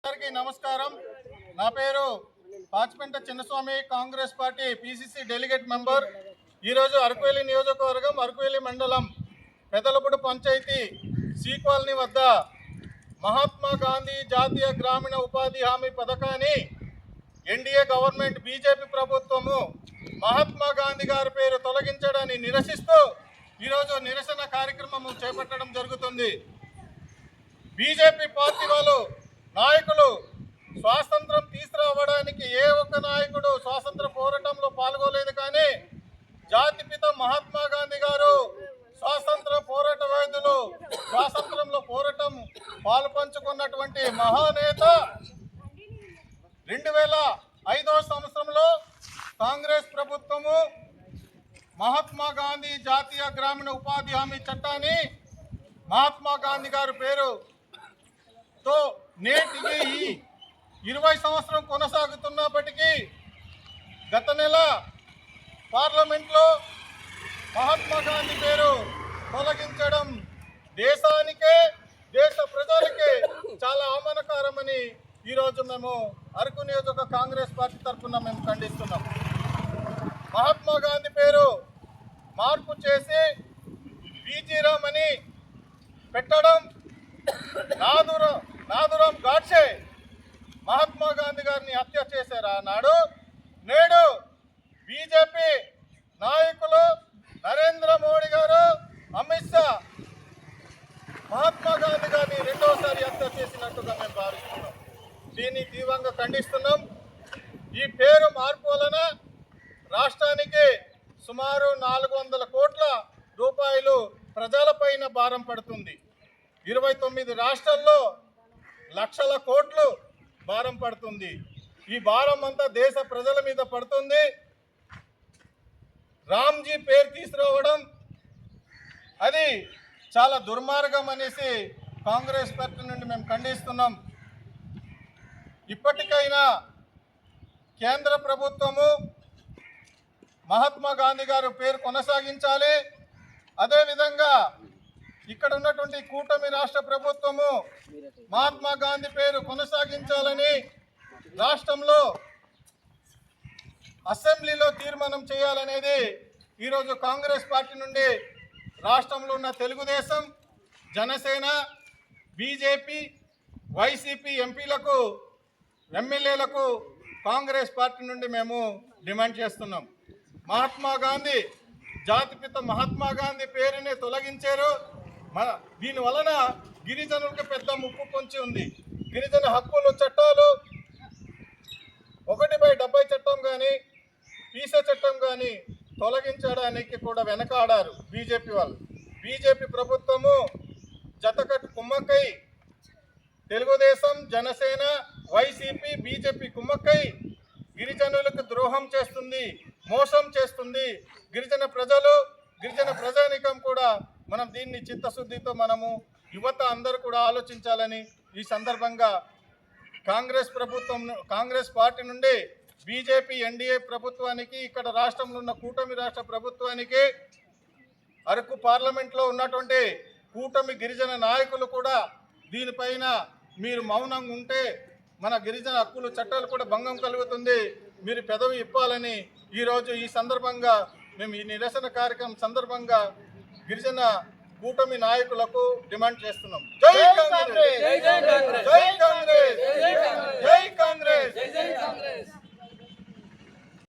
అందరికీ నమస్కారం. నా పేరు Pachipenta Chinnaswamy, Congress party PCC delegate member. ఈరోజు అరకువేలి నియోజకవర్గం, అరకువేలి మండలం పెదలపూడి పంచాయతీ సి కాలనీ వద్ద మహాత్మా గాంధీ జాతీయ గ్రామీణ ఉపాధి హామీ పథకాన్ని ఎన్డీఏ గవర్నమెంట్ బీజేపీ ప్రభుత్వము మహాత్మా గాంధీ గారి పేరు తొలగించడాన్ని నిరసిస్తూ ఈరోజు నిరసన కార్యక్రమం చేపట్టడం జరుగుతుంది. బీజేపీ పార్టీ వాళ్ళు నాయకులు స్వాతంత్రం తీసుకురావడానికి ఏ ఒక్క నాయకుడు స్వాతంత్ర పోరాటంలో పాల్గొలేదు. కానీ జాతిపిత మహాత్మా గాంధీ గారు స్వాతంత్ర పోరాట యోధులు, స్వాతంత్రంలో పోరాటం పాలుపంచుకున్నటువంటి మహానేత. 2005వ సంవత్సరంలో కాంగ్రెస్ ప్రభుత్వము మహాత్మా గాంధీ జాతీయ గ్రామీణ ఉపాధి హామీ చట్టాన్ని మహాత్మా గాంధీ గారి పేరుతో నేటికి ఈ 20 సంవత్సరం కొనసాగుతున్నప్పటికీ గత నెల పార్లమెంట్లో మహాత్మా గాంధీ పేరు తొలగించడం దేశానికే, దేశ ప్రజలకే చాలా అవమానకరమని ఈరోజు మేము అరకు నియోజక కాంగ్రెస్ పార్టీ తరఫున మేము ఖండిస్తున్నాం. మహాత్మా గాంధీ పేరు మార్పు చేసి బీజీరామ్ అని పెట్టడం, నాథురామ్ గాడ్సే మహాత్మా గాంధీ గారిని హత్య చేశారు ఆనాడు. నేడు బీజేపీ నాయకులు నరేంద్ర మోడీ గారు, అమిత్ షా మహాత్మా గాంధీ గారిని రెండోసారి హత్య చేసినట్టుగా మేము భావిస్తున్నాం. దీన్ని తీవ్రంగా ఖండిస్తున్నాం. ఈ పేరు మార్పు వలన రాష్ట్రానికి సుమారు 400 కోట్ల రూపాయలు ప్రజలపైన భారం పడుతుంది. 29 రాష్ట్రాల్లో లక్షల కోట్లు భారం పడుతుంది. ఈ భారం అంతా దేశ ప్రజల మీద పడుతుంది. రామ్జీ పేరు తీసుకురావడం అది చాలా దుర్మార్గం అనేసి కాంగ్రెస్ పార్టీ నుండి మేము ఖండిస్తున్నాం. ఇప్పటికైనా కేంద్ర ప్రభుత్వము మహాత్మా గాంధీ గారి పేరు కొనసాగించాలి. అదేవిధంగా ఇక్కడ ఉన్నటువంటి కూటమి రాష్ట్ర ప్రభుత్వము మహాత్మా గాంధీ పేరు కొనసాగించాలని రాష్ట్రంలో అసెంబ్లీలో తీర్మానం చేయాలనేది ఈరోజు కాంగ్రెస్ పార్టీ నుండి రాష్ట్రంలో ఉన్న తెలుగుదేశం, జనసేన, బీజేపీ, వైసీపీ ఎంపీలకు, ఎమ్మెల్యేలకు కాంగ్రెస్ పార్టీ నుండి మేము డిమాండ్ చేస్తున్నాం. మహాత్మా గాంధీ, జాతిపిత మహాత్మా గాంధీ పేరుని తొలగించారు. దీని వలన గిరిజనులకు పెద్ద ముప్పు పొంచి ఉంది. గిరిజన హక్కులు చట్టాలు 1/70 చట్టం కానీ, పీసే చట్టం కానీ తొలగించడానికి కూడా వెనకాడారు బీజేపీ వాళ్ళు. బీజేపీ ప్రభుత్వము జతకట్టు కుమ్మక్కై తెలుగుదేశం, జనసేన, వైసీపీ, బీజేపీ కుమ్మక్కై గిరిజనులకు ద్రోహం చేస్తుంది, మోసం చేస్తుంది. గిరిజన ప్రజలు, గిరిజన ప్రజానికం కూడా మనం దీన్ని చిత్తశుద్ధితో మనము యువత అందరూ కూడా ఆలోచించాలని ఈ సందర్భంగా కాంగ్రెస్ పార్టీ నుండి బీజేపీ ఎన్డీఏ ప్రభుత్వానికి, ఇక్కడ రాష్ట్రంలో ఉన్న కూటమి రాష్ట్ర ప్రభుత్వానికి, అరకు పార్లమెంట్లో ఉన్నటువంటి కూటమి గిరిజన నాయకులు కూడా దీనిపైన మీరు మౌనంగా ఉంటే మన గిరిజన హక్కులు చట్టాలు కూడా భంగం కలుగుతుంది, మీరు పెదవి ఇప్పాలని ఈరోజు ఈ సందర్భంగా మేము ఈ నిరసన కార్యక్రమం సందర్భంగా గిరిజన కూటమి నాయకులకు డిమాండ్ చేస్తున్నాం. జై కాంగ్రెస్.